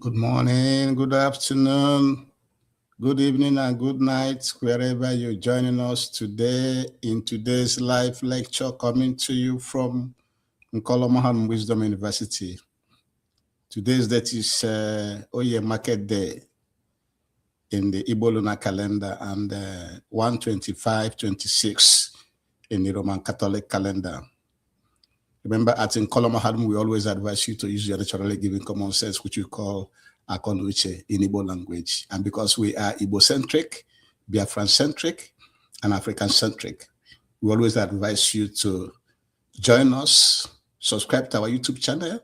Good morning, good afternoon, good evening, and good night, wherever you're joining us today in today's live lecture coming to you from Nkolomohan Wisdom University. Today's date is Oye Market Day in the Igbo lunar calendar and 125-26 in the Roman Catholic calendar. Remember, at Nkolomohan, we always advise you to use your naturally given common sense, which we call Akonuche in Igbo language. And because we are Igbo-centric, Biafran-centric, and African-centric, we always advise you to join us, subscribe to our YouTube channel,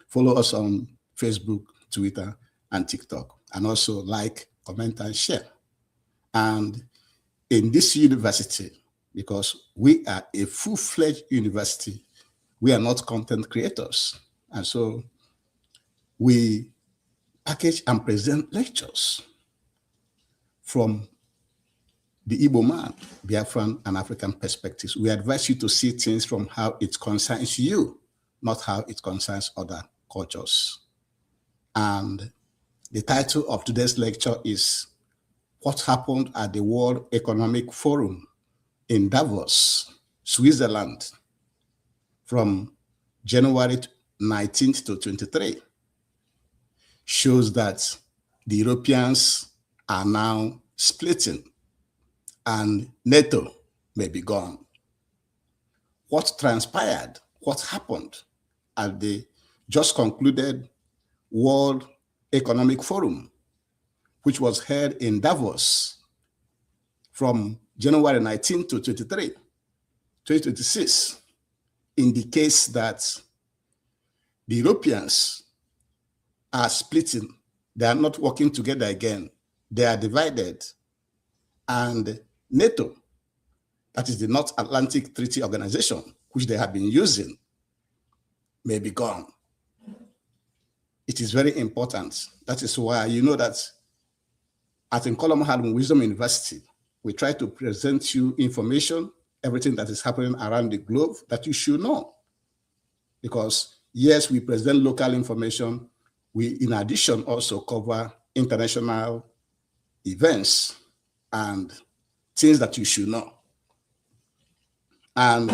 follow us on Facebook, Twitter, and TikTok, and also like, comment, and share. And in this university, because we are a full-fledged university, we are not content creators. And so we package and present lectures from the Igbo man, Biafran, and African perspectives. We advise you to see things from how it concerns you, not how it concerns other cultures. And the title of today's lecture is What Happened at the World Economic Forum in Davos, Switzerland, from January 19th to 23. Shows that the Europeans are now splitting and Nato may be gone. What transpired, what happened at the just concluded World Economic Forum, which was held in Davos from January 19 to 23, 2026, indicates that the Europeans are splitting. They are not working together again. They are divided. And NATO, that is the North Atlantic Treaty Organization, which they have been using, may be gone. It is very important. That is why you know that at Nkolomohan Wisdom University, we try to present you information, everything that is happening around the globe that you should know. Because yes, we present local information. We, in addition, also cover international events and things that you should know. And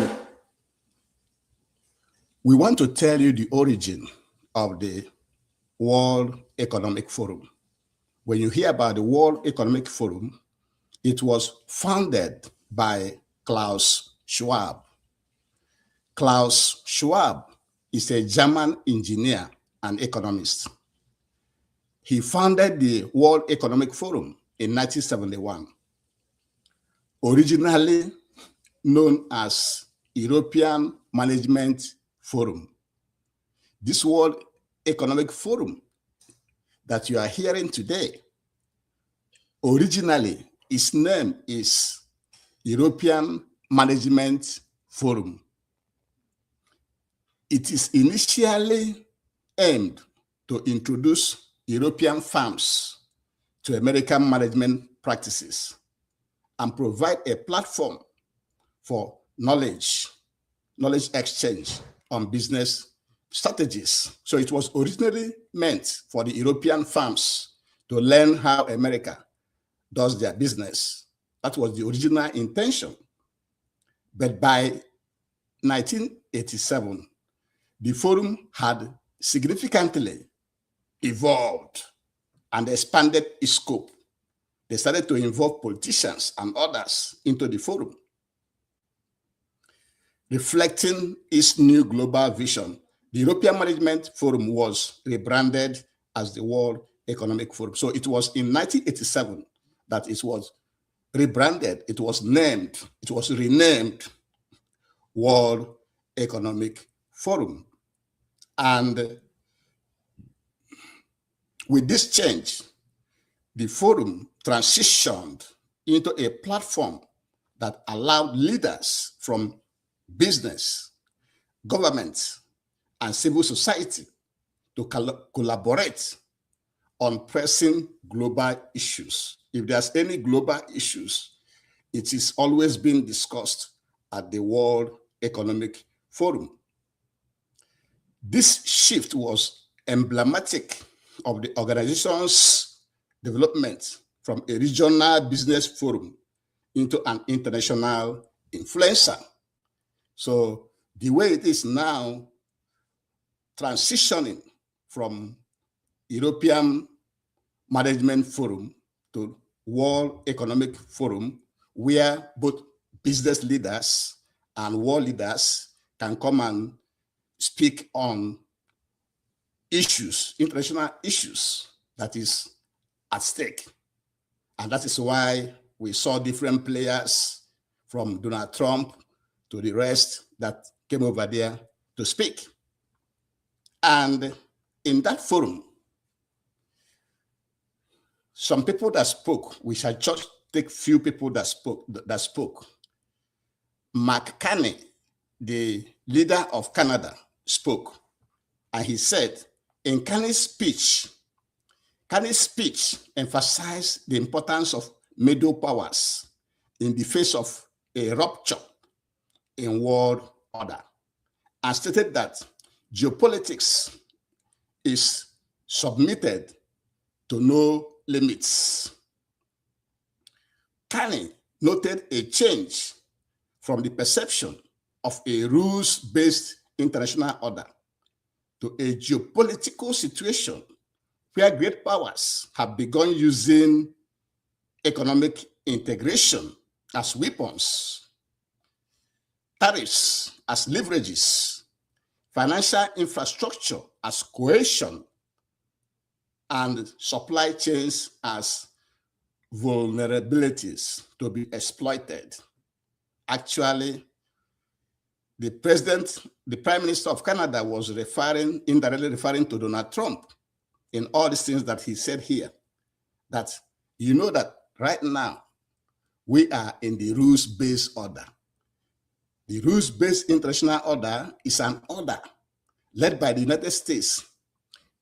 we want to tell you the origin of the World Economic Forum. When you hear about the World Economic Forum, it was founded by Klaus Schwab. Klaus Schwab is a German engineer and economist. He founded the World Economic Forum in 1971, originally known as European Management Forum. This World Economic Forum that you are hearing today, originally its name is European Management Forum. It is initially aimed to introduce European firms to American management practices and provide a platform for knowledge exchange on business strategies. So it was originally meant for the European firms to learn how America does their business. That was the original intention. But by 1987, the forum had significantly evolved and expanded its scope. They started to involve politicians and others into the forum, reflecting its new global vision. The European Management Forum was rebranded as the World Economic Forum. So it was in 1987 that it was rebranded. It was renamed World Economic Forum. And with this change, the forum transitioned into a platform that allowed leaders from business, government, and civil society to collaborate on pressing global issues. If there's any global issues, it is always being discussed at the World Economic Forum. This shift was emblematic of the organization's development from a regional business forum into an international influencer. So the way it is now, transitioning from European Management Forum to World Economic Forum, where both business leaders and world leaders can come and speak on issues, international issues that is at stake. And that is why we saw different players from Donald Trump to the rest that came over there to speak. And in that forum, some people that spoke, we shall just take few people that spoke. Mark Carney, the leader of Canada, spoke. And he said, in Carney's speech emphasized the importance of middle powers in the face of a rupture in world order, and stated that geopolitics is submitted to no limits. Carney noted a change from the perception of a rules-based international order to a geopolitical situation where great powers have begun using economic integration as weapons, tariffs as leverages, financial infrastructure as coercion, and supply chains as vulnerabilities to be exploited. Actually, the Prime Minister of Canada was indirectly referring to Donald Trump in all these things that he said here, that you know that right now we are in the rules-based order. The rules-based international order is an order led by the United States.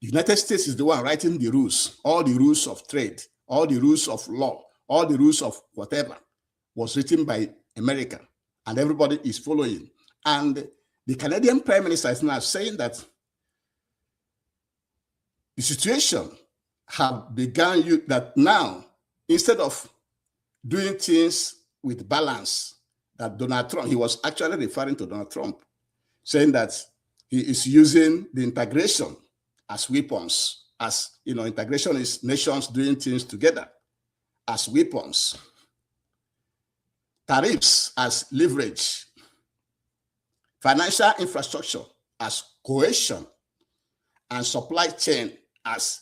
The United States is the one writing the rules, all the rules of trade, all the rules of law, all the rules of whatever was written by America, and everybody is following. And the Canadian Prime Minister is now saying that the situation have begun, that now, instead of doing things with balance, that Donald Trump, he was actually referring to Donald Trump, saying that he is using the integration as weapons, as, you know, integration is nations doing things together as weapons, tariffs as leverage, financial infrastructure as coercion, and supply chain as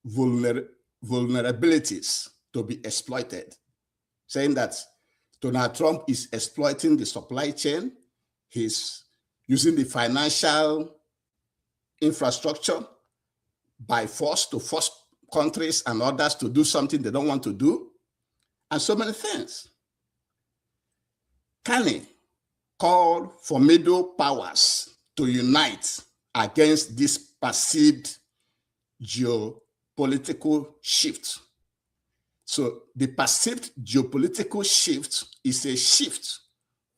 vulnerabilities to be exploited, saying that Donald Trump is exploiting the supply chain, he's using the financial infrastructure by force to force countries and others to do something they don't want to do, and so many things. Carney called for middle powers to unite against this perceived geopolitical shift. So the perceived geopolitical shift is a shift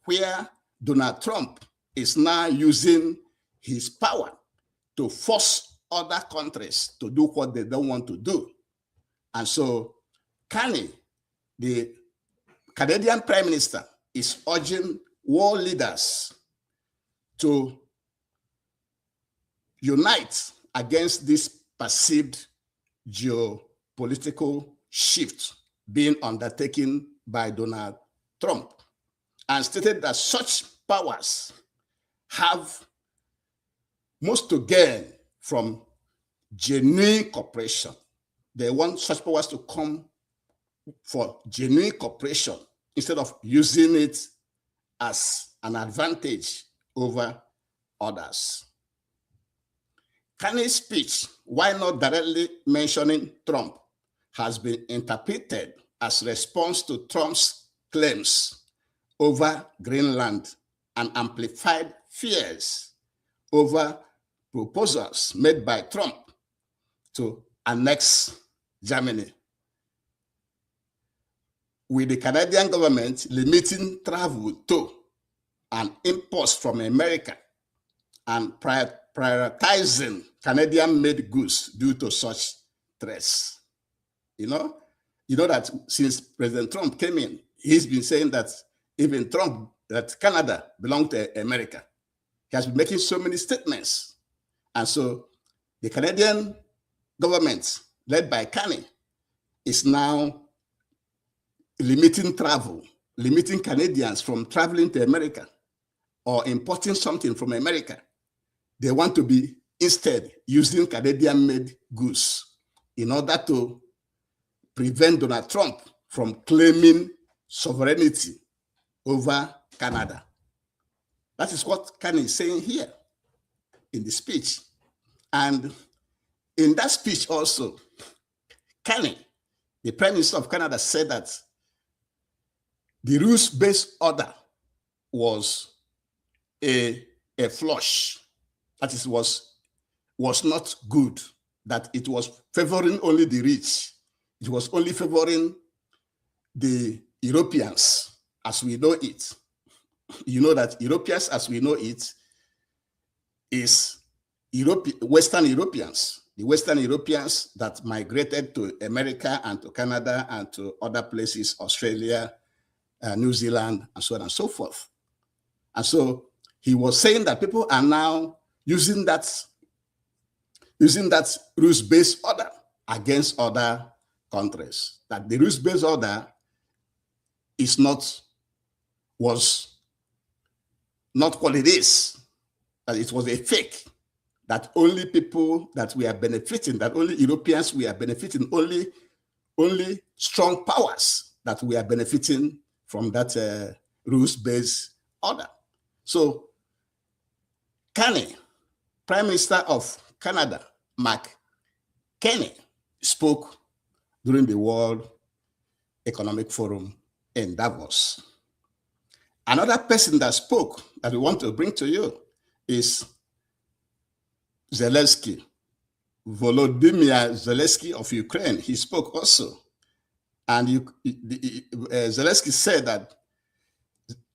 where Donald Trump is now using his power to force other countries to do what they don't want to do. And so Carney, the Canadian Prime Minister, is urging world leaders to unite against this perceived geopolitical shift being undertaken by Donald Trump, and stated that such powers have most to gain from genuine cooperation. They want such powers to come for genuine cooperation instead of using it as an advantage over others. Carney's speech, while not directly mentioning Trump, has been interpreted as response to Trump's claims over Greenland and amplified fears over proposals made by Trump to annex Germany, with the Canadian government limiting travel to and imports from America and prioritizing Canadian-made goods due to such threats. You know that since President Trump came in, he's been saying that even that Canada belonged to America. He has been making so many statements. And so the Canadian government, led by Carney, is now limiting travel, limiting Canadians from traveling to America or importing something from America. They want to be instead using Canadian-made goods in order to prevent Donald Trump from claiming sovereignty over Canada. That is what Carney is saying here in the speech. And in that speech also, Carney, the Prime Minister of Canada, said that the rules-based order was a flush. That is, was not good, that it was favoring only the rich. It was only favoring the Europeans as we know it. You know that Europeans as we know it is Western Europeans, the Western Europeans that migrated to America and to Canada and to other places, Australia, New Zealand, and so on and so forth. And so he was saying that people are now using that rules-based order against other countries. That the rules-based order was not what it is. That it was a fake. That only people that we are benefiting, that only Europeans we are benefiting, only strong powers that we are benefiting from that rules-based order. So Carney, Prime Minister of Canada, Mark Carney, spoke during the World Economic Forum in Davos. Another person that spoke that we want to bring to you is Zelensky, Volodymyr Zelensky of Ukraine. He spoke also. And Zelensky said that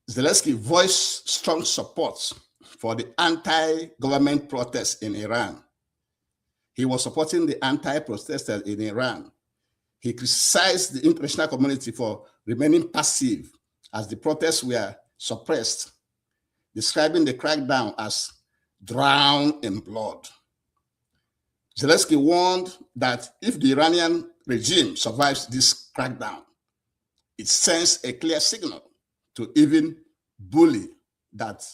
Zelensky voiced strong support for the anti-government protests in Iran. He was supporting the anti-protesters in Iran. He criticized the international community for remaining passive as the protests were suppressed, describing the crackdown as drowned in blood. Zelensky warned that if the Iranian regime survives this crackdown, it sends a clear signal to even bully that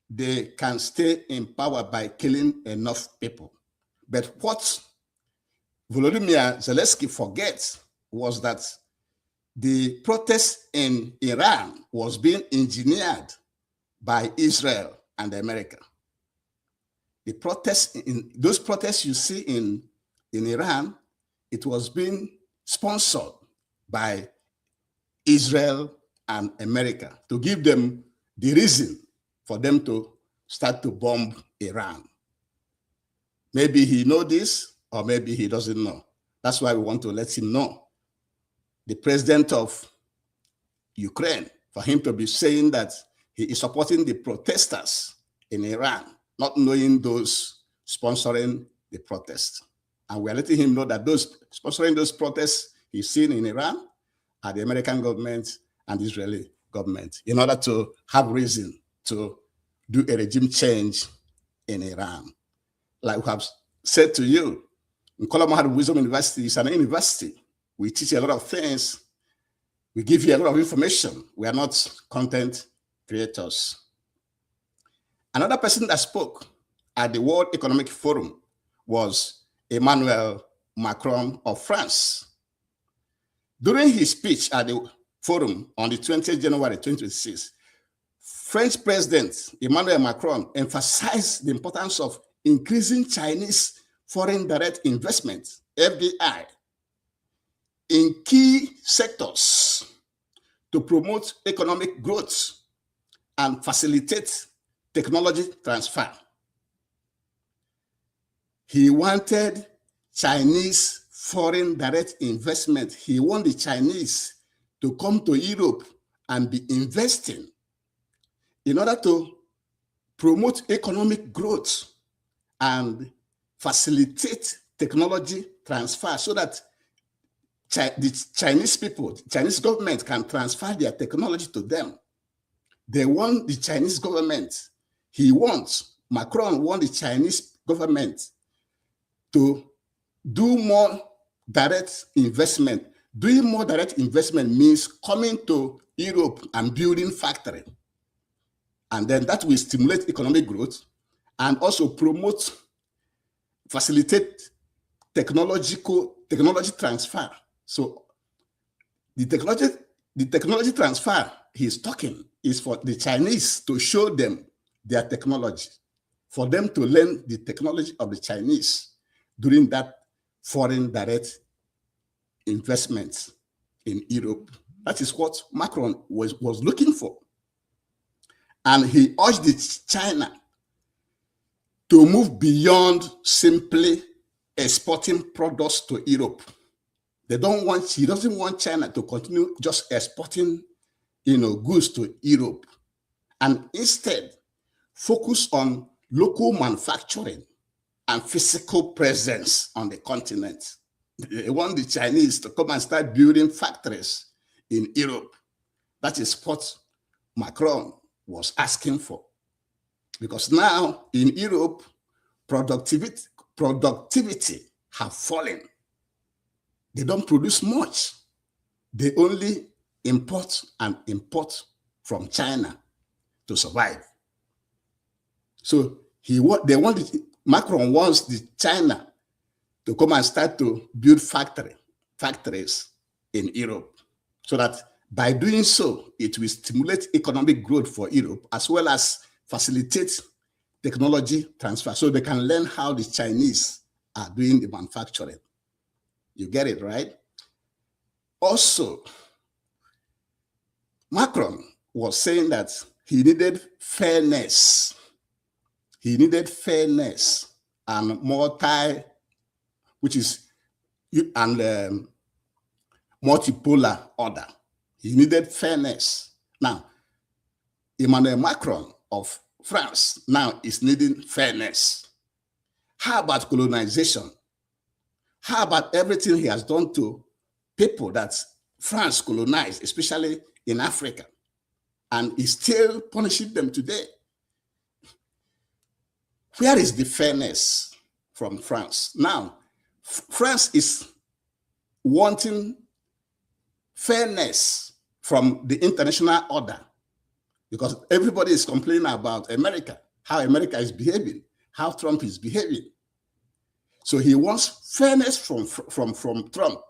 they can stay in power by killing enough people. But what Volodymyr Zelensky forgets was that the protest in Iran was being engineered by Israel and America. The protests, those protests you see in Iran, it was being sponsored by Israel and America to give them the reason for them to start to bomb Iran. Maybe he knows this, or maybe he doesn't know. That's why we want to let him know. The president of Ukraine, for him to be saying that he is supporting the protesters in Iran, not knowing those sponsoring the protests. And we're letting him know that those sponsoring those protests he's seen in Iran are the American government and the Israeli government, in order to have reason to do a regime change in Iran. Like we have said to you, in Colorado Wisdom University is an university. We teach a lot of things. We give you a lot of information. We are not content creators. Another person that spoke at the World Economic Forum was Emmanuel Macron of France. During his speech at the forum on the 20th January 2026, French President Emmanuel Macron emphasized the importance of increasing Chinese foreign direct investment, FDI, in key sectors to promote economic growth and facilitate technology transfer. He wanted Chinese foreign direct investment. He wanted the Chinese to come to Europe and be investing in order to promote economic growth and facilitate technology transfer so that the Chinese people, Chinese government can transfer their technology to them. They want the Chinese government, Macron wants the Chinese government to do more direct investment. Doing more direct investment means coming to Europe and building factory. And then that will stimulate economic growth and also facilitate technology transfer. So the technology transfer he's talking is for the Chinese to show them their technology, for them to learn the technology of the Chinese during that foreign direct investments in Europe. That is what Macron was looking for. And he urged China to move beyond simply exporting products to Europe. He doesn't want China to continue just exporting, goods to Europe, and instead focus on local manufacturing and physical presence on the continent. They want the Chinese to come and start building factories in Europe. That is what Macron was asking for. Because now in Europe, productivity have fallen. They don't produce much. They only import from China to survive. So Macron wants the China to come and start to build factories in Europe, so that by doing so, it will stimulate economic growth for Europe as well as facilitate technology transfer, so they can learn how the Chinese are doing the manufacturing. You get it, right? Also, Macron was saying that he needed fairness. He needed fairness and multipolar order. He needed fairness. Now, Emmanuel Macron of France now is needing fairness. How about colonization? How about everything he has done to people that France colonized, especially in Africa, and is still punishing them today? Where is the fairness from France? Now, France is wanting fairness from the international order, because everybody is complaining about America, how America is behaving, how Trump is behaving. So he wants fairness from Trump.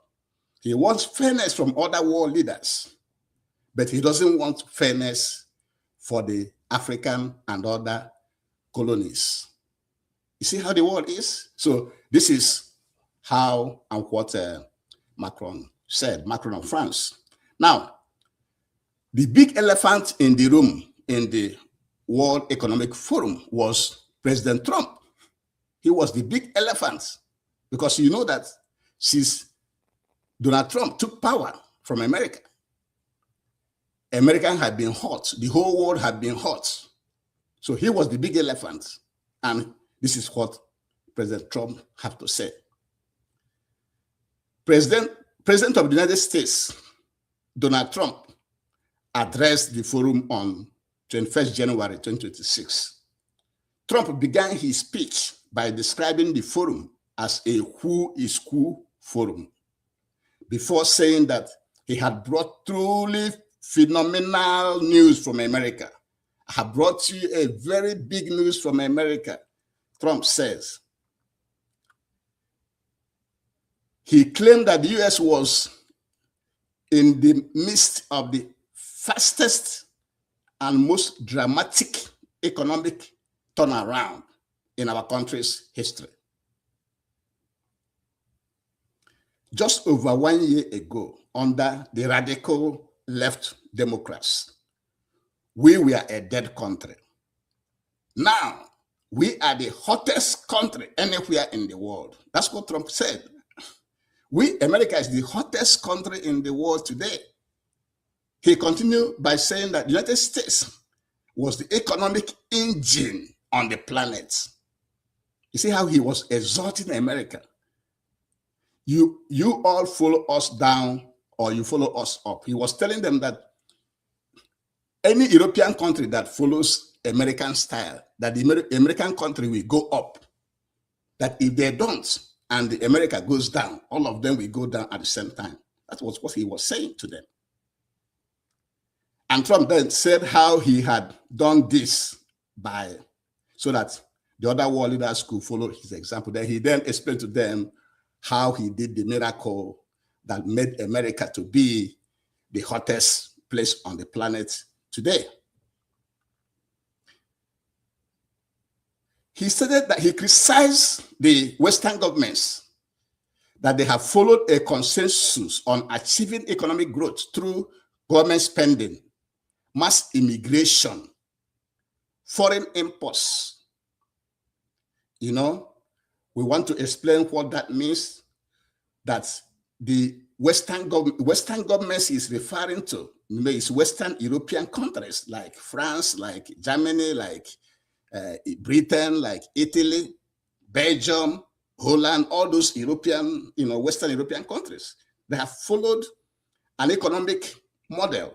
He wants fairness from other world leaders, but he doesn't want fairness for the African and other colonies. You see how the world is? So this is how and what Macron said, Macron of France. Now, the big elephant in the room in the World Economic Forum was President Trump. He was the big elephant, because you know that since Donald Trump took power from America, America had been hot. The whole world had been hot. So he was the big elephant. And this is what President Trump had to say. President of the United States, Donald Trump, addressed the forum on 21st January 2026. Trump began his speech by describing the forum as a who is who forum, before saying that he had brought truly phenomenal news from America. I have brought you a very big news from America, Trump says. He claimed that the US was in the midst of the fastest and most dramatic economic turnaround in our country's history. Just over 1 year ago, under the radical left Democrats, we were a dead country. Now, we are the hottest country anywhere in the world. That's what Trump said. America is the hottest country in the world today. He continued by saying that the United States was the economic engine on the planet. You see how he was exalting America. You all follow us down or you follow us up. He was telling them that any European country that follows American style, that the American country will go up. That if they don't, and the America goes down, all of them will go down at the same time. That was what he was saying to them. And Trump then said how he had done this so that the other world leaders could follow his example. Then he then explained to them how he did the miracle that made America to be the hottest place on the planet today. He stated that he criticized the Western governments that they have followed a consensus on achieving economic growth through government spending, mass immigration, foreign imports. You know, we want to explain what that means, that the Western governments is referring to. It's Western European countries like France, like Germany, like Britain, like Italy, Belgium, Holland, all those European, Western European countries. They have followed an economic model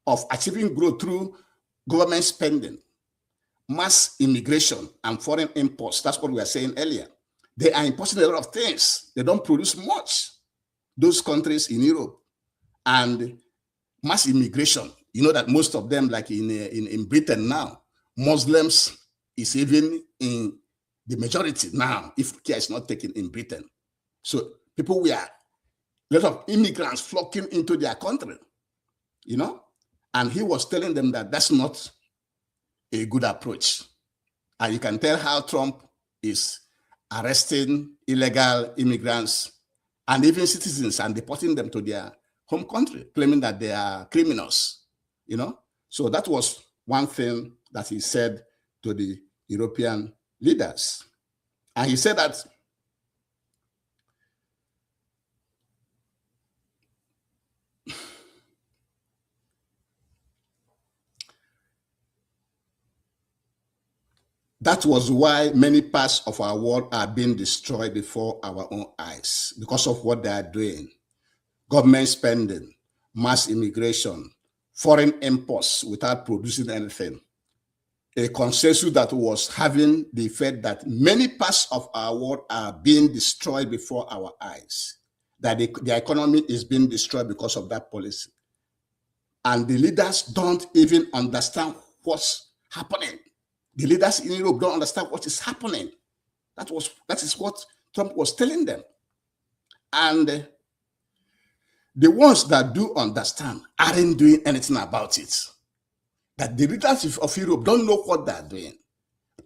of achieving growth through government spending, mass immigration, and foreign imports. That's what we were saying earlier. They are importing a lot of things. They don't produce much. Those countries in Europe. And mass immigration, you know that most of them, like in Britain now, Muslims is even in the majority now, if care is not taken in Britain. So people were, a lot of immigrants flocking into their country, and he was telling them that that's not a good approach. And you can tell how Trump is arresting illegal immigrants and even citizens and deporting them to their home country, claiming that they are criminals, So that was one thing that he said to the European leaders. And he said that that was why many parts of our world are being destroyed before our own eyes because of what they are doing. Government spending, mass immigration, foreign imports without producing anything. A consensus that was having the effect that many parts of our world are being destroyed before our eyes, that the economy is being destroyed because of that policy. And the leaders don't even understand what's happening. The leaders in Europe don't understand what is happening. That is what Trump was telling them. And the ones that do understand aren't doing anything about it. That the leaders of Europe don't know what they're doing.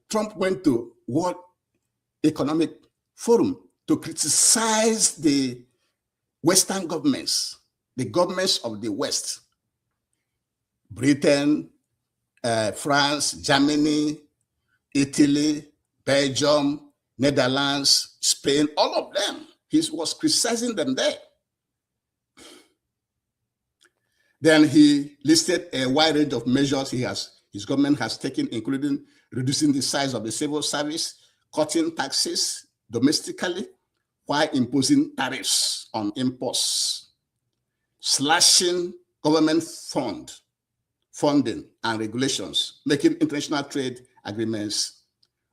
Trump went to World Economic Forum to criticize the Western governments, the governments of the West, Britain, France, Germany, Italy, Belgium, Netherlands, Spain, all of them. He was criticizing them there. Then he listed a wide range of measures his government has taken, including reducing the size of the civil service, cutting taxes domestically, while imposing tariffs on imports, slashing government funding and regulations, making international trade agreements,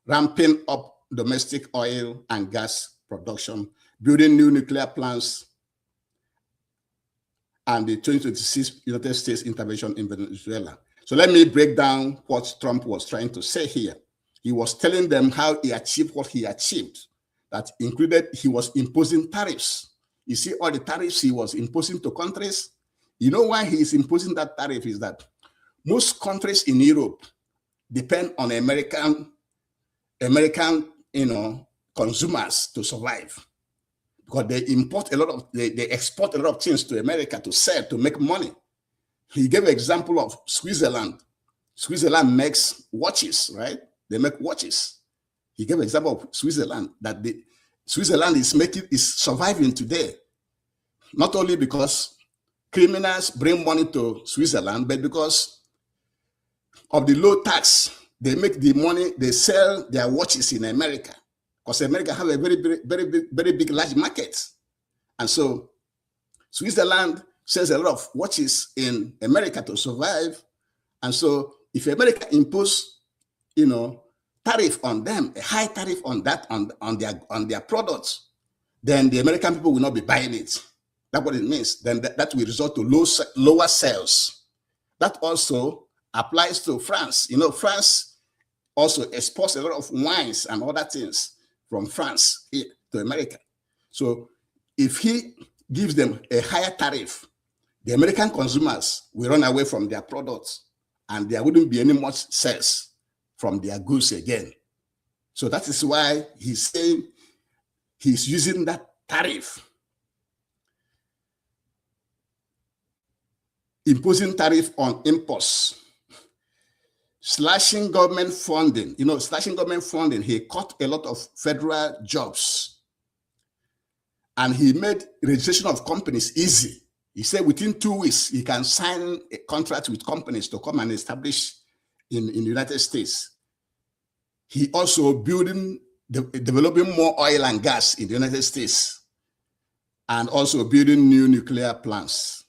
ramping up domestic oil and gas production, building new nuclear plants, and the 2026 United States intervention in Venezuela. So let me break down what Trump was trying to say here. He was telling them how he achieved what he achieved. That included, he was imposing tariffs. You see all the tariffs he was imposing to countries. You know why he is imposing that tariff is that most countries in Europe depend on American consumers to survive. Because they export a lot of things to America to sell, to make money. He gave an example of Switzerland. Switzerland makes watches, right? They make watches. He gave an example of Switzerland, that Switzerland is surviving today, not only because criminals bring money to Switzerland, but because of the low tax, they make the money, they sell their watches in America, because America have a very big, large market. And so Switzerland sells a lot of watches in America to survive. And so if America impose, tariff on them, a high tariff on that, on their products, then the American people will not be buying it. That's what it means. Then that will result to lower sales. That also applies to France. France also exports a lot of wines and other things from France to America. So if he gives them a higher tariff, the American consumers will run away from their products, and there wouldn't be any much sales from their goods again. So that is why he's saying he's using that tariff, imposing tariff on imports, slashing government funding. Slashing government funding, he cut a lot of federal jobs, and he made registration of companies easy. He said within 2 weeks, he can sign a contract with companies to come and establish in the United States. He also developing more oil and gas in the United States, and also building new nuclear plants,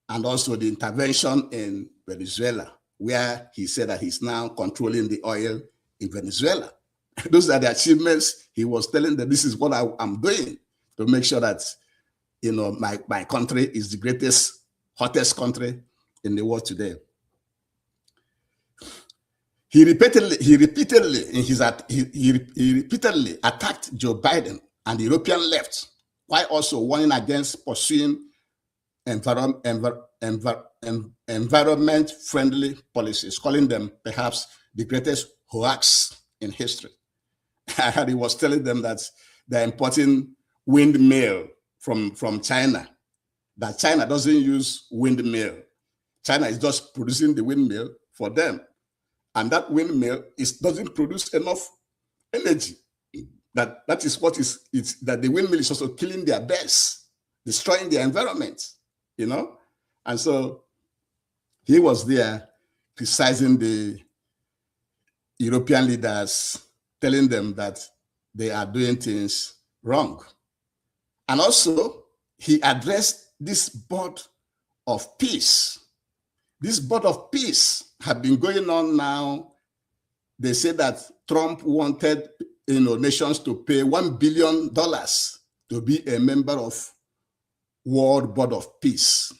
and also the intervention in Venezuela, where he said that he's now controlling the oil in Venezuela. Those are the achievements. He was telling them, this is what I'm doing to make sure that my country is the greatest, hottest country in the world today. He repeatedly attacked Joe Biden and the European left, while also warning against pursuing environment-friendly policies, calling them perhaps the greatest hoax in history. And he was telling them that they're importing windmill from China, that China doesn't use windmill. China is just producing the windmill for them. And that windmill doesn't produce enough energy. That is what that the windmill is also killing their birds, destroying the environment, And so he was there criticizing the European leaders, telling them that they are doing things wrong. And also, he addressed this board of peace. This board of peace have been going on now. They say that Trump wanted nations to pay $1 billion to be a member of World Board of Peace.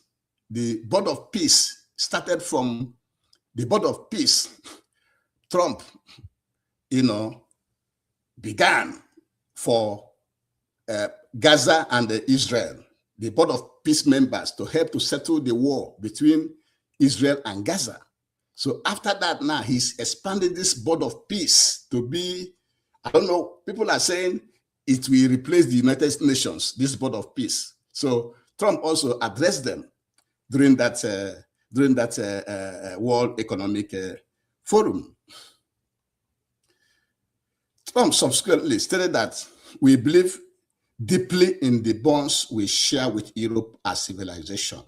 The Board of Peace started from the Board of Peace. Trump, began for Gaza and Israel, the Board of Peace members, to help to settle the war between Israel and Gaza. So after that, now he's expanded this Board of Peace to be, I don't know, people are saying it will replace the United Nations, this Board of Peace. So Trump also addressed them during that World Economic Forum. Trump subsequently stated that we believe deeply in the bonds we share with Europe as civilization,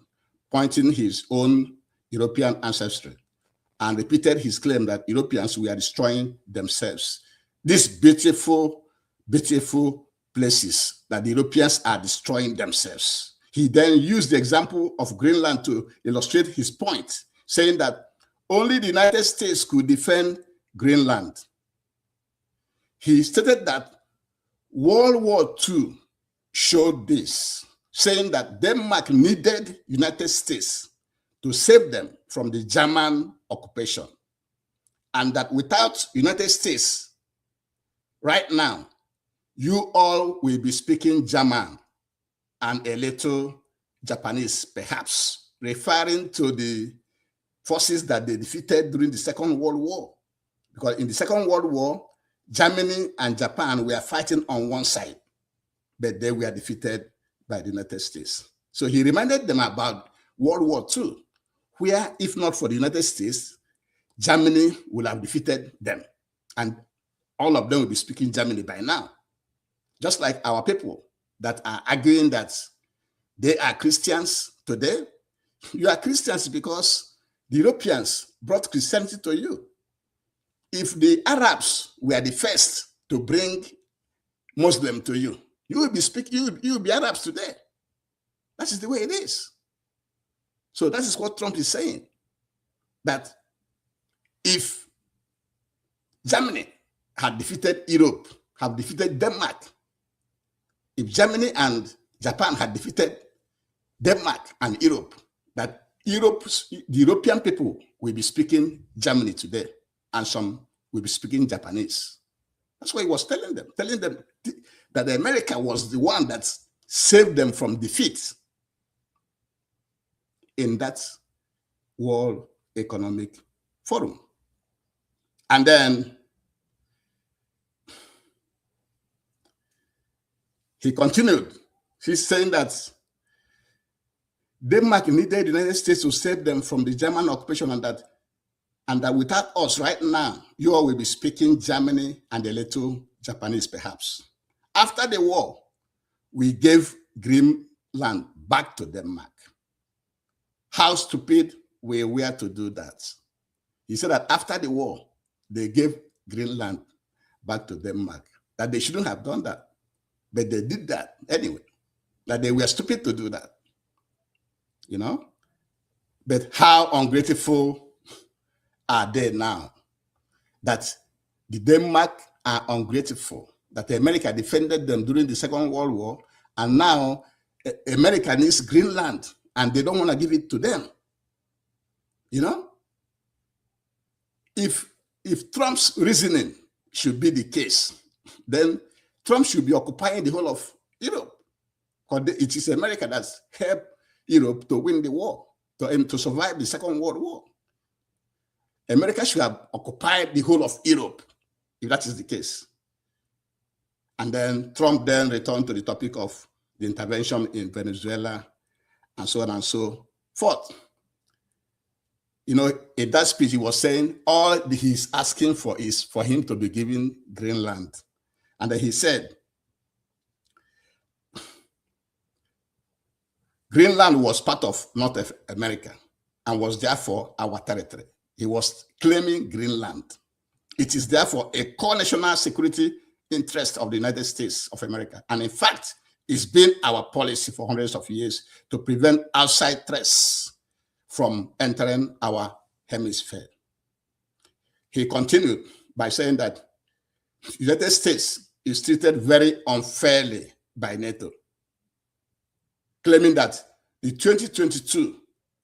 pointing his own European ancestry, and repeated his claim that Europeans were destroying themselves. These beautiful, beautiful places that the Europeans are destroying themselves. He then used the example of Greenland to illustrate his point, saying that only the United States could defend Greenland. He stated that World War II showed this, saying that Denmark needed United States to save them from the German occupation, and that without United States right now, you all will be speaking German and a little Japanese, perhaps, referring to the forces that they defeated during the Second World War. Because in the Second World War, Germany and Japan were fighting on one side, but they were defeated by the United States. So he reminded them about World War II, where if not for the United States, Germany would have defeated them. And all of them will be speaking Germany by now. Just like our people that are arguing that they are Christians today. You are Christians because The Europeans brought Christianity to you. If the Arabs were the first to bring Muslim to you, you will be speaking, you will be Arabs today. That is the way it is. So that is what Trump is saying. That if Germany had defeated Europe, have defeated Denmark, if Germany and Japan had defeated Denmark and Europe, that the European people will be speaking Germany today, and some will be speaking Japanese. That's what he was telling them that America was the one that saved them from defeat in that World Economic Forum. And then he continued. He's saying that Denmark needed the United States to save them from the German occupation, and that without us right now, you all will be speaking Germany and a little Japanese perhaps. After the war, we gave Greenland back to Denmark. How stupid we were to do that. He said that after the war, they gave Greenland back to Denmark, that they shouldn't have done that. But they did that anyway, that they were stupid to do that. You know? But how ungrateful are they now? That the Denmark are ungrateful, that America defended them during the Second World War, and now America needs Greenland, and they don't want to give it to them. You know? If Trump's reasoning should be the case, then Trump should be occupying the whole of Europe, because it is America that's helped Europe to win the war, to survive the Second World War. America should have occupied the whole of Europe, if that is the case. And then Trump then returned to the topic of the intervention in Venezuela and so on and so forth. You know, in that speech, he was saying all he's asking for is for him to be given Greenland. And then he said, Greenland was part of North America and was therefore our territory. He was claiming Greenland. It is therefore a core national security interest of the United States of America. And in fact, it's been our policy for hundreds of years to prevent outside threats from entering our hemisphere. He continued by saying that the United States is treated very unfairly by NATO, claiming that the 2022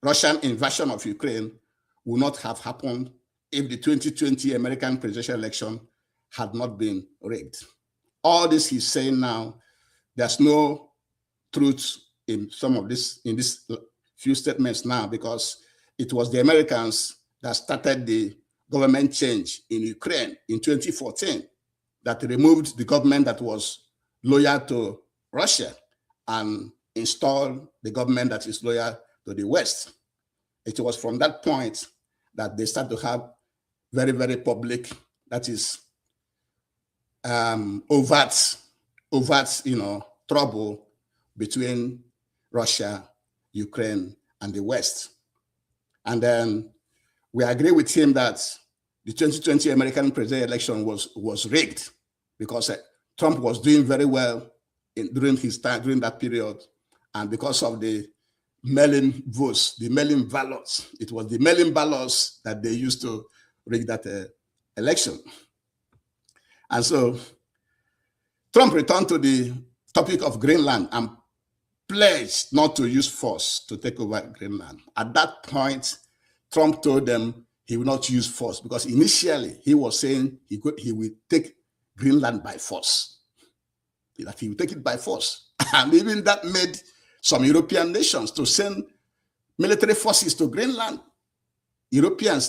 Russian invasion of Ukraine would not have happened if the 2020 American presidential election had not been rigged. All this he's saying now, there's no truth in some of this, in these few statements now, because it was the Americans that started the government change in Ukraine in 2014 that removed the government that was loyal to Russia and installed the government that is loyal to the West. It was from that point that they start to have very, very public, that is overt, trouble between Russia, Ukraine, and the West. And then we agree with him that the 2020 American presidential election was rigged because Trump was doing very well during his time, during that period, and because of the mail-in votes, the mail-in ballots. It was the mail-in ballots that they used to rig that election. And so Trump returned to the topic of Greenland and pledged not to use force to take over Greenland. At that point, Trump told them he would not use force because initially he was saying he would take Greenland by force, that he would take it by force. And even that made some European nations to send military forces to Greenland. European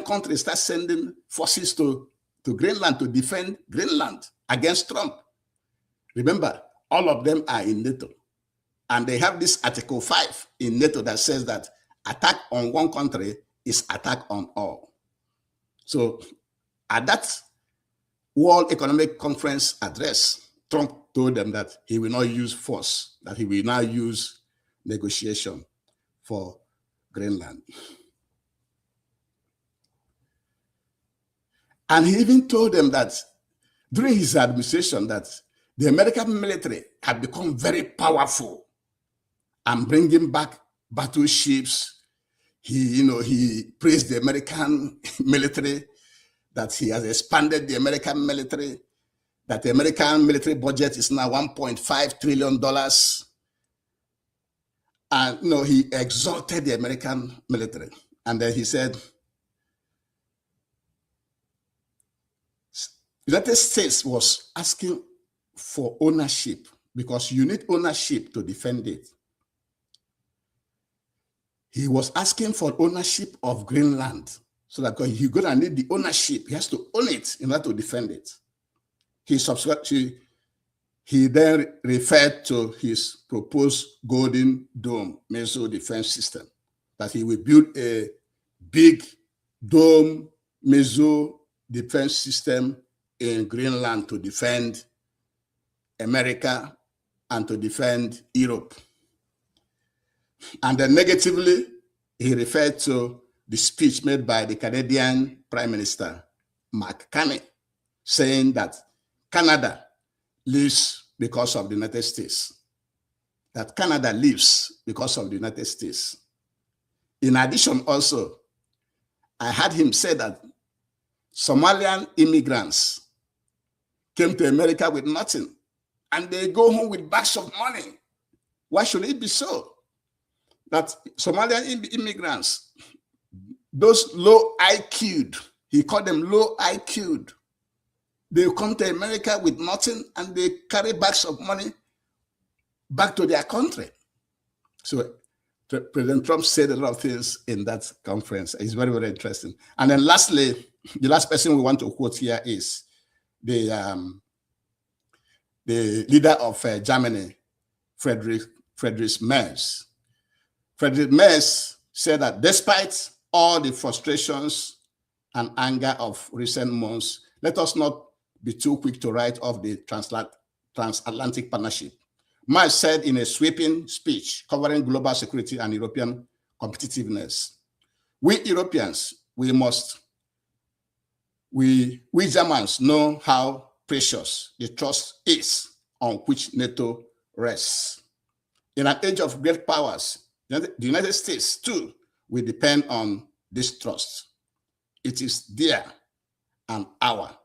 countries start sending forces to Greenland to defend Greenland against Trump. Remember, all of them are in NATO. And they have this Article 5 in NATO that says that attack on one country is attack on all. So at that World Economic Conference address, Trump told them that he will not use force, that he will now use negotiation for Greenland. And he even told them that during his administration that the American military had become very powerful and bringing back battleships. He praised the American military, that he has expanded the American military, that the American military budget is now $1.5 trillion. And he exalted the American military. And then he said, United States was asking for ownership because you need ownership to defend it. He was asking for ownership of Greenland, so that he's going to need the ownership. He has to own it in order to defend it. He then referred to his proposed Golden Dome missile defense system, that he will build a big dome missile defense system in Greenland to defend America and to defend Europe. And then negatively, he referred to the speech made by the Canadian Prime Minister, Mark Carney, saying that Canada lives because of the United States. That Canada lives because of the United States. In addition, also, I heard him say that Somalian immigrants came to America with nothing, and they go home with bags of money. Why should it be so? That Somalian immigrants, those low IQ'd, he called them low IQ'd, they come to America with nothing and they carry bags of money back to their country. So President Trump said a lot of things in that conference. It's very, very interesting. And then lastly, the last person we want to quote here is the leader of Germany, Friedrich Merz. Friedrich Merz said that despite all the frustrations and anger of recent months, let us not be too quick to write off the transatlantic partnership. Merz said in a sweeping speech covering global security and European competitiveness, we Europeans, we Germans know how precious the trust is on which NATO rests. In an age of great powers, the United States too will depend on this trust. It is their and our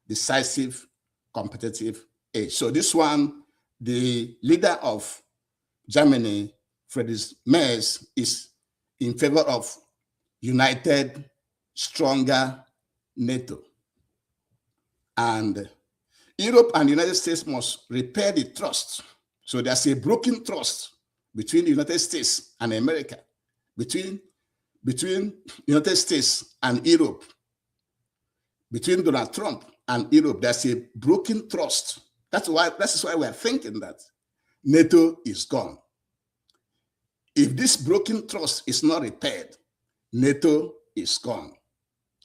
decisive competitive edge. So this one, the leader of Germany, Friedrich Merz, is in favor of united, stronger NATO. And Europe and the United States must repair the trust. So there's a broken trust between the United States and America, between United States and Europe, between Donald Trump and Europe. There's a broken trust. That's why we're thinking that NATO is gone. If this broken trust is not repaired, NATO is gone.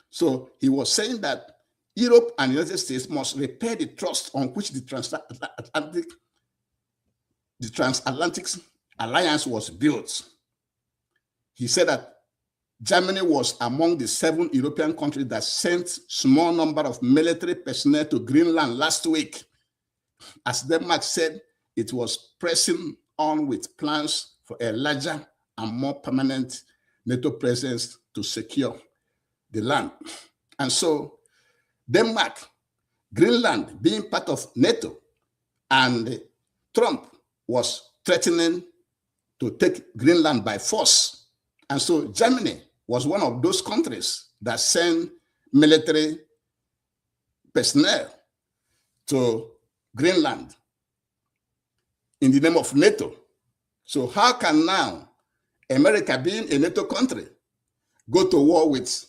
So he was saying that Europe and the United States must repair the trust on which the transatlantic alliance was built. He said that Germany was among the 7 European countries that sent small number of military personnel to Greenland last week. As Denmark said, it was pressing on with plans for a larger and more permanent NATO presence to secure the land. And so Denmark, Greenland being part of NATO, and Trump was threatening to take Greenland by force. And so Germany was one of those countries that sent military personnel to Greenland in the name of NATO. So how can now America, being a NATO country, go to war with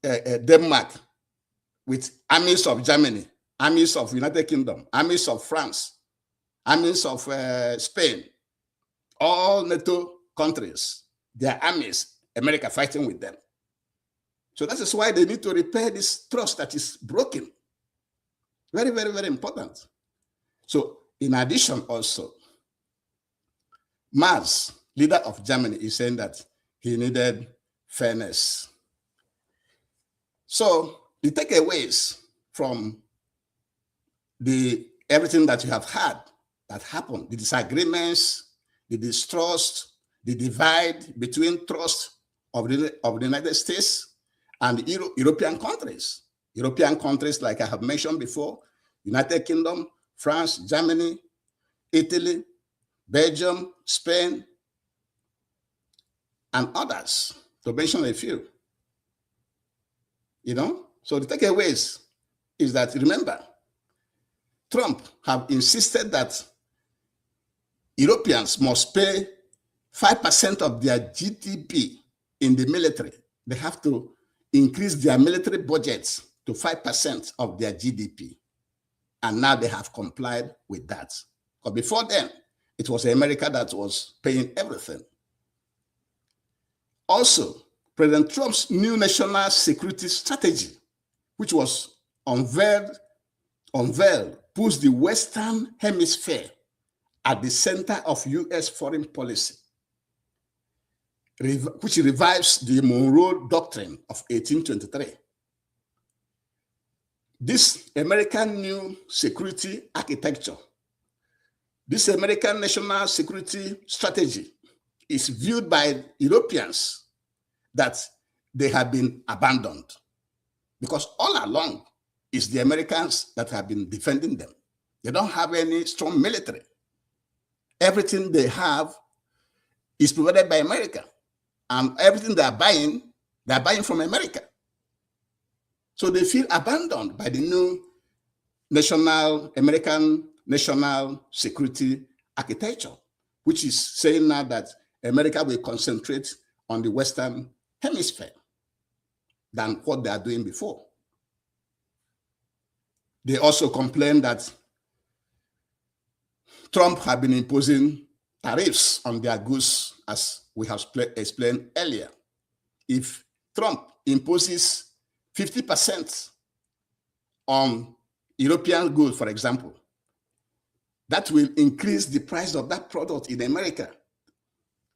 Denmark, with armies of Germany, armies of United Kingdom, armies of France, armies of Spain, all NATO countries, their armies, America fighting with them. So that is why they need to repair this trust that is broken. Very, very, very important. So in addition also, Merz, leader of Germany, is saying that he needed fairness. So the takeaways from everything that you have had that happened, the disagreements, the distrust, the divide between trust of the United States and European countries. European countries, like I have mentioned before, United Kingdom, France, Germany, Italy, Belgium, Spain, and others, to mention a few. So the takeaways is that, remember, Trump have insisted that Europeans must pay 5% of their GDP in the military. They have to increase their military budgets to 5% of their GDP. And now they have complied with that. But before then, it was America that was paying everything. Also, President Trump's new national security strategy, which was unveiled, puts the Western Hemisphere at the center of U.S. foreign policy, which revives the Monroe Doctrine of 1823. This American new security architecture, this American national security strategy is viewed by Europeans that they have been abandoned, because all along it's the Americans that have been defending them. They don't have any strong military. Everything they have is provided by America, and everything they're buying from America. So they feel abandoned by the new American national security architecture, which is saying now that America will concentrate on the Western Hemisphere than what they are doing before. They also complain that Trump had been imposing tariffs on their goods, as we have explained earlier. If Trump imposes 50% on European goods, for example, that will increase the price of that product in America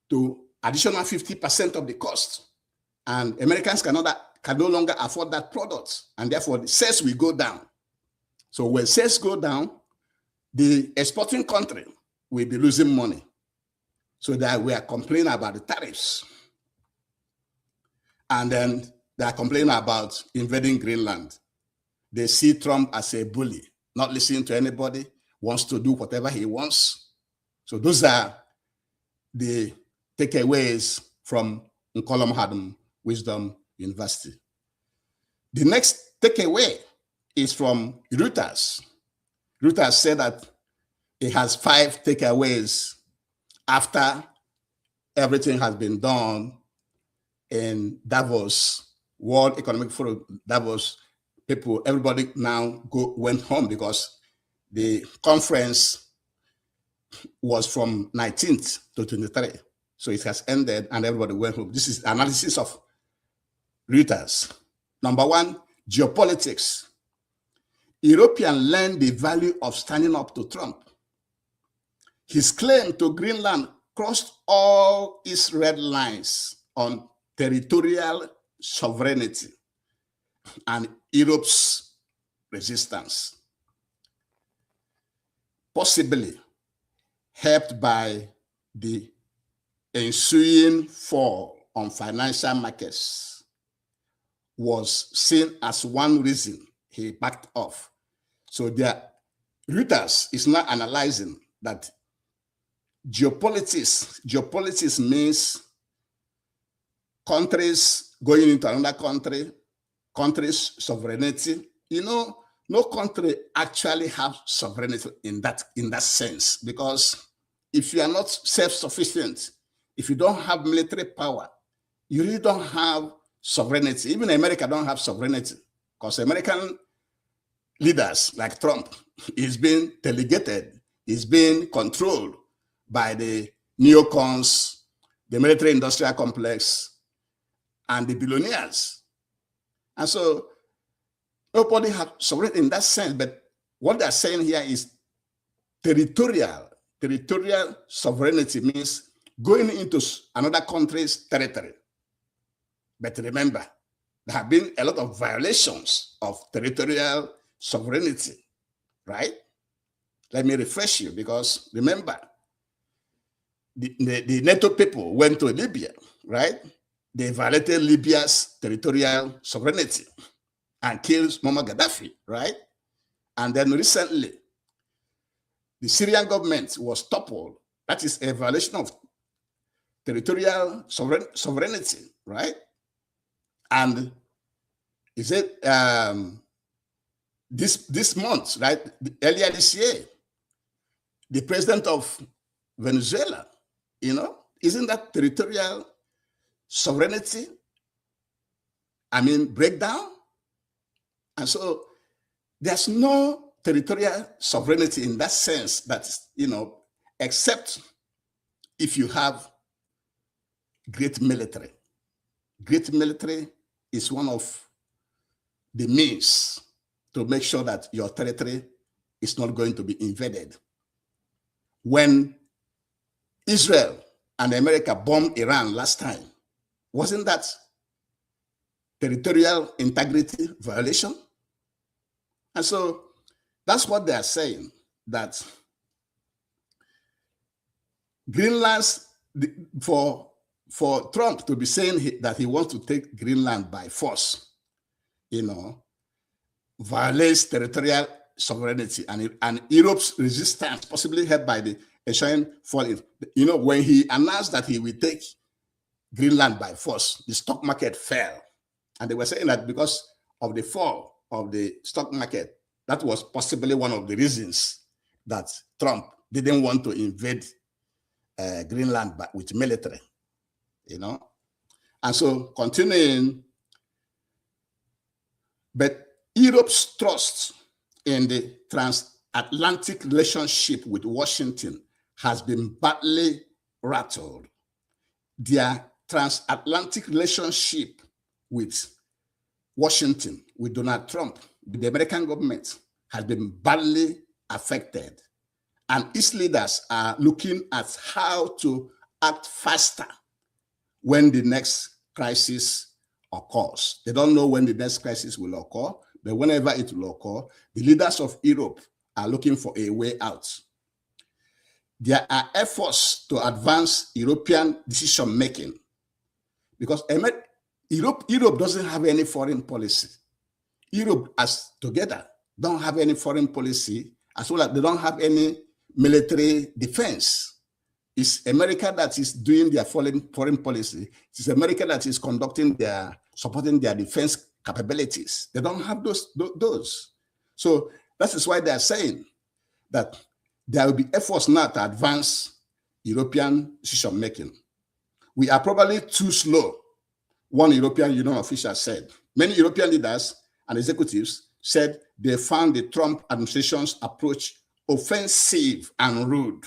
to additional 50% of the cost. And Americans can no longer afford that product, and therefore the sales will go down. So when sales go down, the exporting country will be losing money. So that we are complaining about the tariffs. And then they are complaining about invading Greenland. They see Trump as a bully, not listening to anybody, wants to do whatever he wants. So those are the takeaways from Nkolom Wisdom University. The next takeaway is from Reuters. Reuters said that it has 5 takeaways after everything has been done in Davos, World Economic Forum, Davos. Everybody now went home because the conference was from 19th to 23. So it has ended and everybody went home. This is analysis of Reuters. Number 1, geopolitics. Europeans learned the value of standing up to Trump. His claim to Greenland crossed all its red lines on territorial sovereignty and Europe's resistance, possibly helped by the ensuing fall on financial markets, was seen as one reason he backed off. So Reuters is now analyzing that geopolitics means countries going into another country's sovereignty. No country actually have sovereignty in that sense, because if you are not self-sufficient, if you don't have military power, you really don't have sovereignty. Even America don't have sovereignty, because American leaders like Trump is being delegated, is being controlled by the neocons, the military industrial complex, and the billionaires. And so nobody has sovereignty in that sense, but what they're saying here is territorial sovereignty means going into another country's territory. But remember, there have been a lot of violations of territorial sovereignty, right? Let me refresh you, because remember, the Nato people went to Libya, right? They violated Libya's territorial sovereignty and killed Muammar Gaddafi, right? And then recently, the Syrian government was toppled. That is a violation of territorial sovereignty, right? And is it this month, right? Earlier this year, the president of Venezuela, isn't that territorial sovereignty? I mean, breakdown. And so there's no territorial sovereignty in that sense, that, except if you have great military. Great military is one of the means to make sure that your territory is not going to be invaded. When Israel and America bombed Iran last time, wasn't that territorial integrity violation? And so that's what they are saying, that Greenland's, for Trump to be saying that he wants to take Greenland by force, violates territorial sovereignty and Europe's resistance, possibly helped by the Asian falling. When he announced that he will take Greenland by force, the stock market fell. And they were saying that because of the fall of the stock market, that was possibly one of the reasons that Trump didn't want to invade Greenland with military, And so continuing, but Europe's trust in the transatlantic relationship with Washington has been badly rattled. Their transatlantic relationship with Washington, with Donald Trump, with the American government, has been badly affected. And its leaders are looking at how to act faster when the next crisis occurs. They don't know when the next crisis will occur, but whenever it will occur, the leaders of Europe are looking for a way out. There are efforts to advance European decision-making because Europe doesn't have any foreign policy. Europe, as together, don't have any foreign policy, as well as they don't have any military defense. It's America that is doing their foreign policy. It's America that is supporting their defense capabilities. They don't have those. So that is why they are saying that there will be efforts now to advance European decision-making. We are probably too slow, one European Union official said. Many European leaders and executives said they found the Trump administration's approach offensive and rude.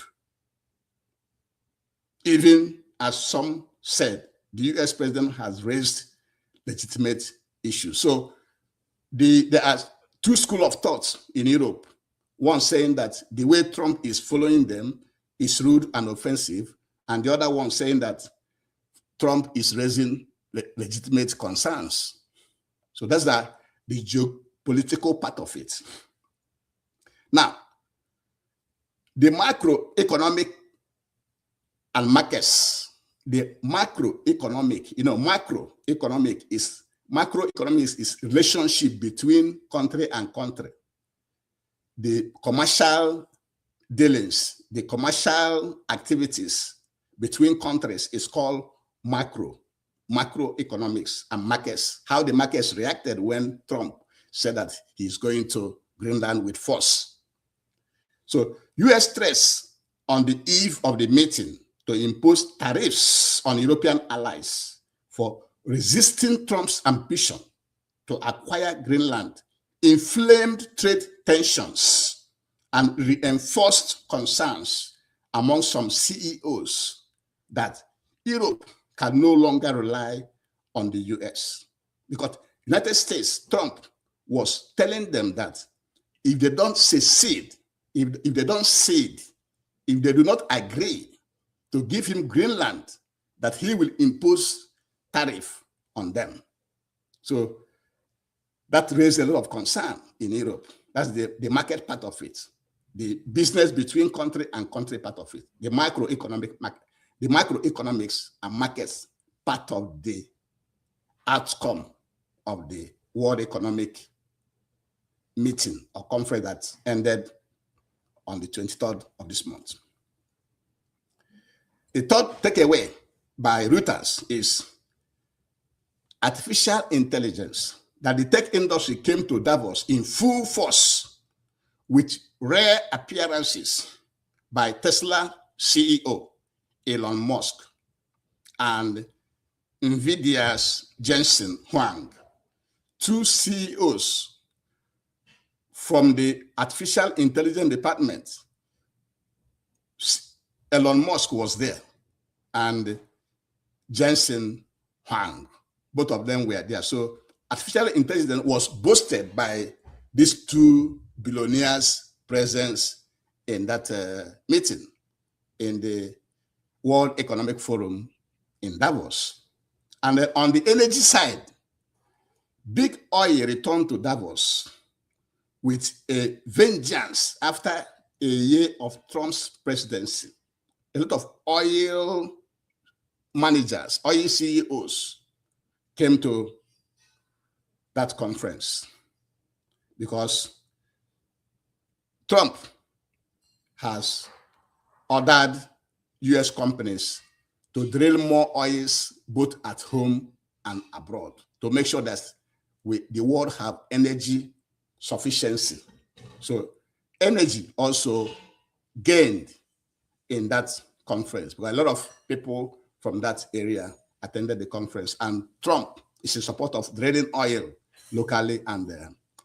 Even as some said, the US president has raised legitimate issues. So there are two schools of thought in Europe. One saying that the way Trump is following them is rude and offensive, and the other one saying that Trump is raising legitimate concerns. So that's the geopolitical part of it. Now, the macroeconomic and markets, the macroeconomic, macroeconomic is relationship between country and country. The commercial dealings, the commercial activities between countries is called macroeconomics and markets. How the markets reacted when Trump said that he's going to Greenland with force. So US stress on the eve of the meeting to impose tariffs on European allies for resisting Trump's ambition to acquire Greenland inflamed trade tensions and reinforced concerns among some CEOs that Europe can no longer rely on the US. Because United States, Trump was telling them that if they don't secede, if they don't cede, if they do not agree to give him Greenland, that he will impose tariff on them. So that raised a lot of concern in Europe. That's the market part of it. The business between country and country part of it. The microeconomics and markets part of the outcome of the World Economic meeting or conference that ended on the 23rd of this month. The third takeaway by Reuters is artificial intelligence, that the tech industry came to Davos in full force with rare appearances by Tesla CEO Elon Musk and NVIDIA's Jensen Huang, two CEOs from the artificial intelligence department. Elon Musk was there and Jensen Huang, both of them were there. So artificial intelligence was boasted by these two billionaires' presence in that meeting in the World Economic Forum in Davos. And on the energy side, big oil returned to Davos with a vengeance after a year of Trump's presidency. A lot of oil managers, oil CEOs came to that conference because Trump has ordered US companies to drill more oils both at home and abroad to make sure that the world have energy sufficiency. So energy also gained in that conference, because a lot of people from that area attended the conference, and Trump is in support of drilling oil locally and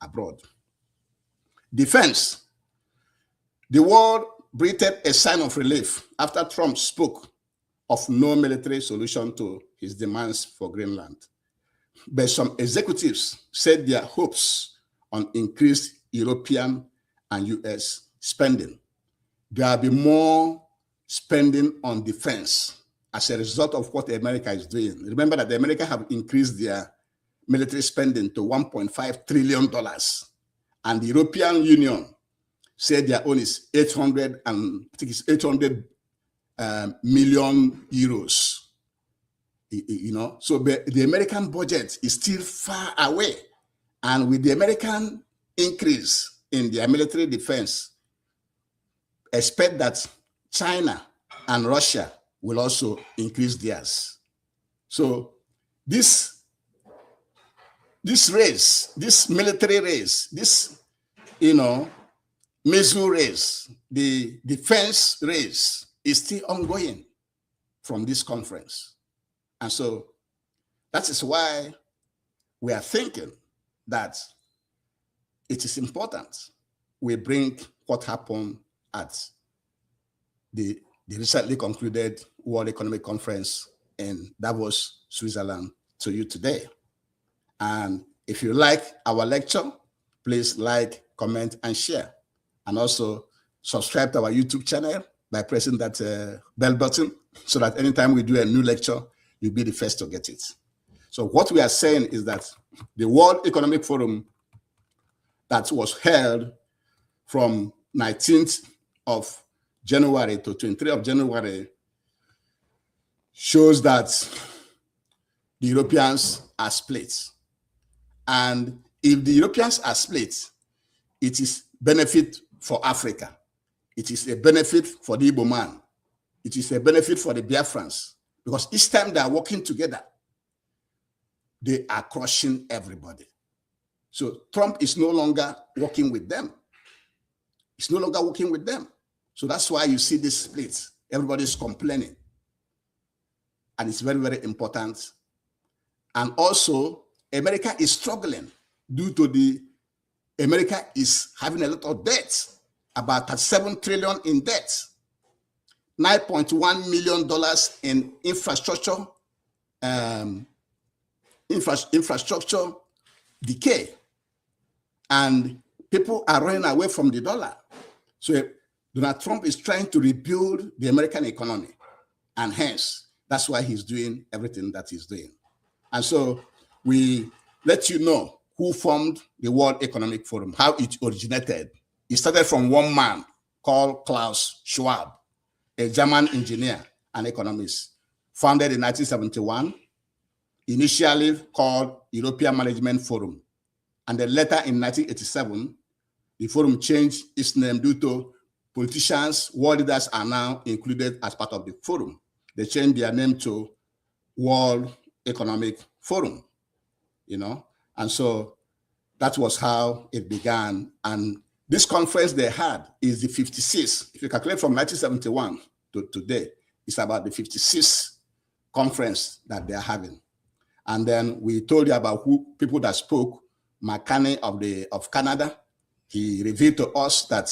abroad. Defense. The world breathed a sign of relief after Trump spoke of no military solution to his demands for Greenland. But some executives said their hopes on increased European and US spending. There will be more spending on defense as a result of what America is doing. Remember that America have increased their military spending to $1.5 trillion. And the European Union said their own is 800 million euros. You know, so the American budget is still far away. And with the American increase in their military defense, expect that China and Russia will also increase theirs. So this race, this military race, this, missile race, the defense race is still ongoing from this conference. And so that is why we are thinking that it is important we bring what happened at the recently concluded World Economic Conference in Davos, Switzerland, to you today. And if you like our lecture, please like, comment, and share. And also subscribe to our YouTube channel by pressing that bell button so that anytime we do a new lecture, you'll be the first to get it. So what we are saying is that the World Economic Forum that was held from 19th of January to 23rd of January shows that the Europeans are split. And if the Europeans are split, it is benefit for Africa. It is a benefit for the Igbo man. It is a benefit for the Biafrans, because each time they are working together, they are crushing everybody. So Trump is no longer working with them. He's no longer working with them. So that's why you see this split. Everybody's complaining. And it's very, very important. And also, America is struggling due to America is having a lot of debt, about $7 trillion in debt, $9.1 million in infrastructure, infrastructure decay. And people are running away from the dollar. So Donald Trump is trying to rebuild the American economy. And hence, that's why he's doing everything that he's doing. And so we let you know who formed the World Economic Forum, how it originated. It started from one man called Klaus Schwab, a German engineer and economist, founded in 1971, initially called European Management Forum. And then later in 1987, the forum changed its name due to politicians, world leaders are now included as part of the forum. They changed their name to World Economic Forum, you know, and so that was how it began. And this conference they had is the 56th. If you calculate from 1971 to today, it's about the 56th conference that they're having. And then we told you about people that spoke. McCartney of Canada, he revealed to us that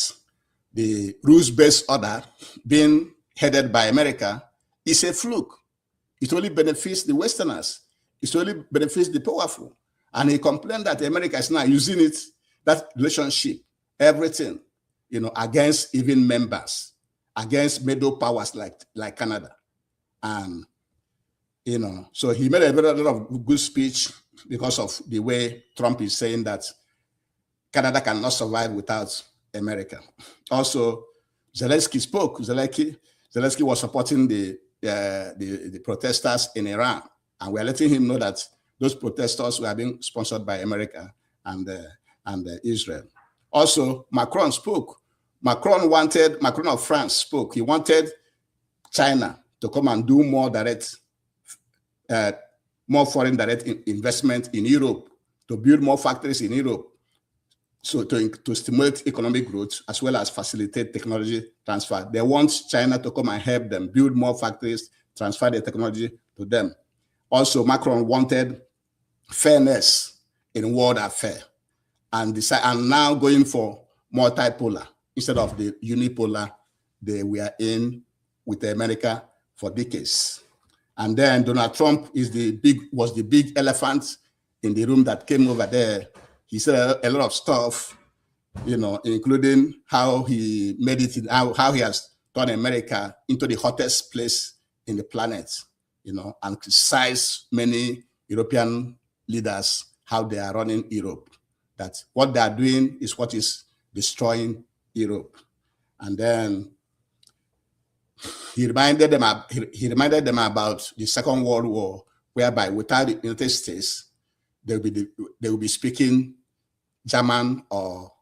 the rules-based order being headed by America is a fluke. It only benefits the Westerners. It only benefits the powerful. And he complained that America is now using it, that relationship, everything, you know, against even members, against middle powers like Canada. And, you know, so he made a lot of good speech because of the way Trump is saying that Canada cannot survive without America. Also, Zelensky spoke. Zelensky was supporting the protesters in Iran, and we're letting him know that those protesters were being sponsored by America and Israel. Also, Macron spoke. Macron of France spoke. He wanted China to come and do more direct, more foreign direct investment in Europe, to build more factories in Europe, so to stimulate economic growth as well as facilitate technology transfer. They want China to come and help them build more factories, transfer the technology to them. Also, Macron wanted fairness in world affairs, and now going for multipolar instead of the unipolar they were in with America for decades. And then Donald Trump was the big elephant in the room that came over there. He said a lot of stuff, you know, including how he made it, how he has turned America into the hottest place in the planet, you know, and criticized many European leaders, how they are running Europe, that what they are doing is what is destroying Europe. And then he reminded them about the Second World War, whereby without the United States, they will be speaking German or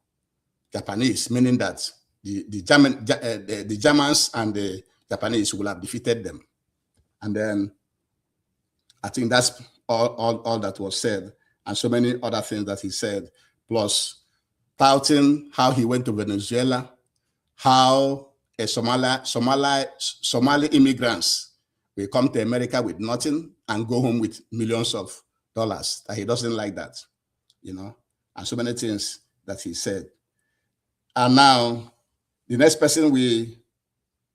Japanese, meaning that the Germans and the Japanese will have defeated them. And then I think that's all that was said, and so many other things that he said, plus touting how he went to Venezuela, how Somali immigrants will come to America with nothing and go home with millions of dollars, that he doesn't like that, you know, and so many things that he said. And now the next person we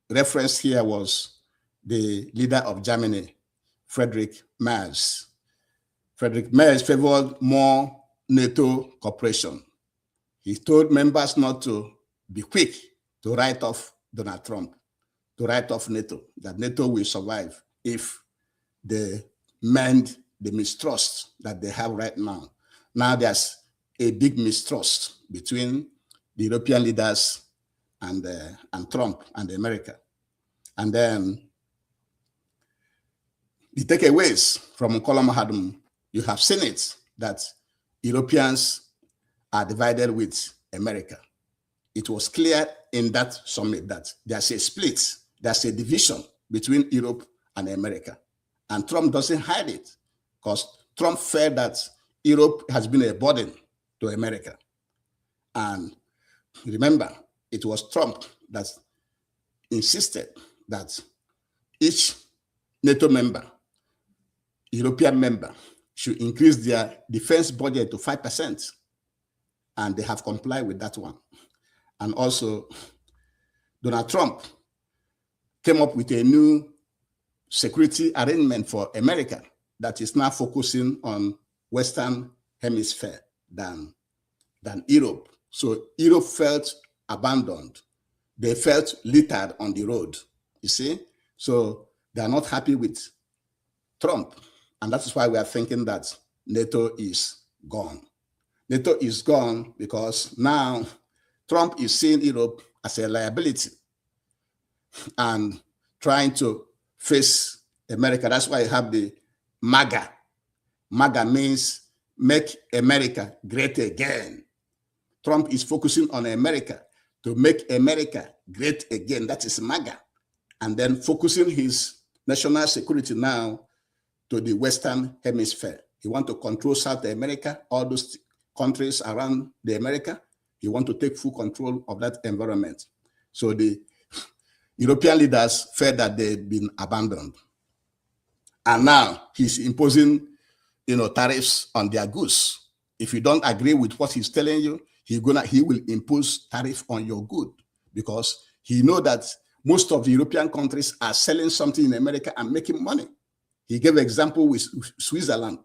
referenced here was the leader of Germany, Friedrich Merz. Friedrich Merz favored more NATO cooperation. He told members not to be quick to write off Donald Trump, to write off NATO, that NATO will survive if they mend the mistrust that they have right now. Now there's a big mistrust between the European leaders and Trump and America. And then the takeaways from Colum Hadum, you have seen it, that Europeans are divided with America. It was clear in that summit that there's a split, there's a division between Europe and America. And Trump doesn't hide it, because Trump felt that Europe has been a burden to America. And remember, it was Trump that insisted that each NATO member, European member, should increase their defense budget to 5%. And they have complied with that one. And also, Donald Trump came up with a new security arrangement for America that is now focusing on Western Hemisphere than Europe. So Europe felt abandoned. They felt littered on the road, you see? So They are not happy with Trump. And that is why we are thinking that NATO is gone. NATO is gone because now Trump is seeing Europe as a liability and trying to face America. That's why you have the MAGA. MAGA means make America great again. Trump is focusing on America to make America great again. That is MAGA. And then focusing his national security now to the Western Hemisphere. He wants to control South America, all those countries around the America. He wants to take full control of that environment. So the European leaders felt that they've been abandoned. And now he's imposing, tariffs on their goods. If you don't agree with what he's telling you, he will impose tariff on your good, because he knows that most of the European countries are selling something in America and making money. He gave an example with Switzerland,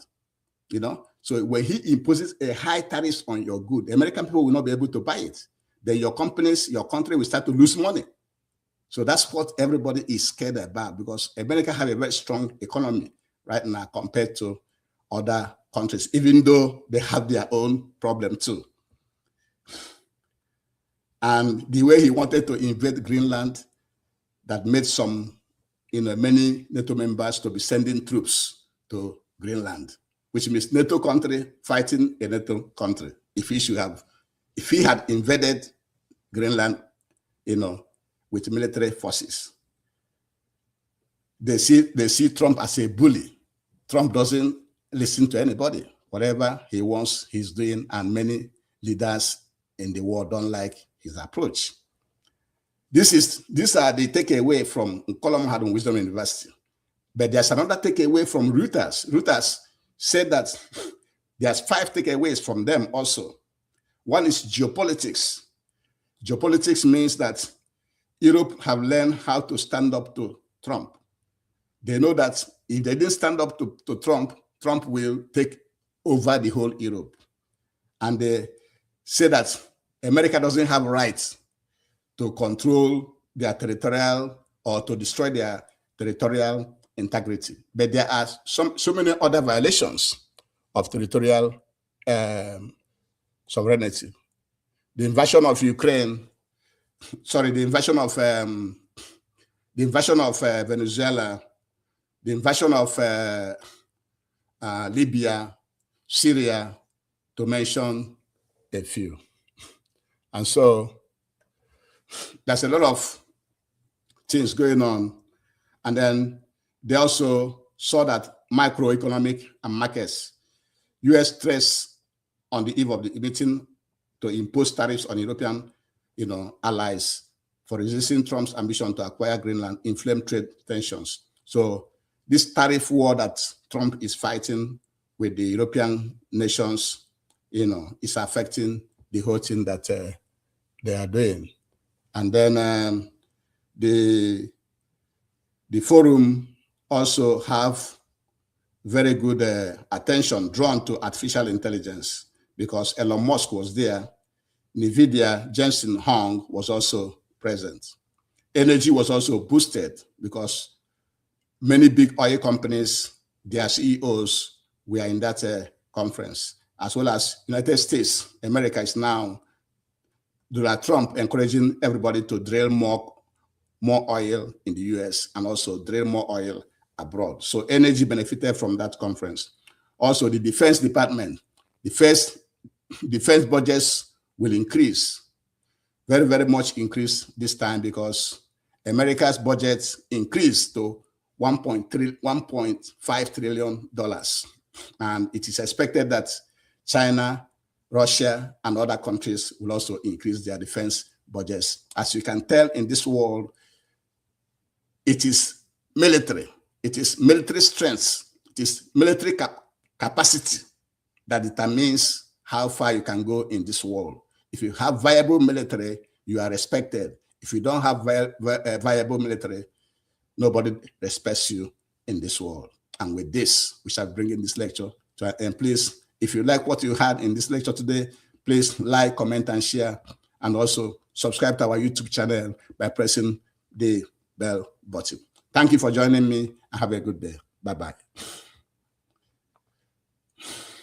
So when he imposes a high tariff on your good, American people will not be able to buy it. Then your companies, your country will start to lose money. So that's what everybody is scared about, because America have a very strong economy right now compared to other countries, even though they have their own problem too. And the way he wanted to invade Greenland, that made some, many NATO members to be sending troops to Greenland, which means NATO country fighting a NATO country. If he had invaded Greenland, with military forces, they see Trump as a bully. Trump doesn't listen to anybody. Whatever he wants, he's doing, and many leaders in the world don't like his approach. These are the takeaway from Colum Wisdom University. But there's another takeaway from Reuters. Reuters said that there's 5 takeaways from them also. One is geopolitics. Geopolitics means that Europe have learned how to stand up to Trump. They know that if they didn't stand up to Trump, Trump will take over the whole Europe. And they say that America doesn't have rights to control their territorial or to destroy their territorial integrity. But there are so many other violations of territorial sovereignty. The invasion of Ukraine, the invasion of Venezuela, the invasion of Libya, Syria, to mention a few. And so there's a lot of things going on. And then they also saw that microeconomic and markets, US stress on the eve of the meeting to impose tariffs on European allies for resisting Trump's ambition to acquire Greenland, inflamed trade tensions. So this tariff war that Trump is fighting with the European nations, is affecting the whole thing that they are doing. And then the Forrum also have very good attention drawn to artificial intelligence, because Elon Musk was there. NVIDIA, Jensen Huang was also present. Energy was also boosted because many big oil companies, their CEOs were in that conference, as well as United States. America is now, Donald Trump encouraging everybody to drill more oil in the US and also drill more oil abroad. So energy benefited from that conference. Also, the Defense Department, defense budgets will increase, very, very much increase this time, because America's budget increased to $1.5 trillion. And it is expected that China, Russia, and other countries will also increase their defense budgets. As you can tell, in this world, it is military. It is military strength. It is military capacity that determines how far you can go in this world. If you have viable military, you are respected. If you don't have viable military, nobody respects you in this world. And with this, we shall bring in this lecture. And please, if you like what you had in this lecture today, please like, comment, and share. And also subscribe to our YouTube channel by pressing the bell button. Thank you for joining me and have a good day. Bye-bye.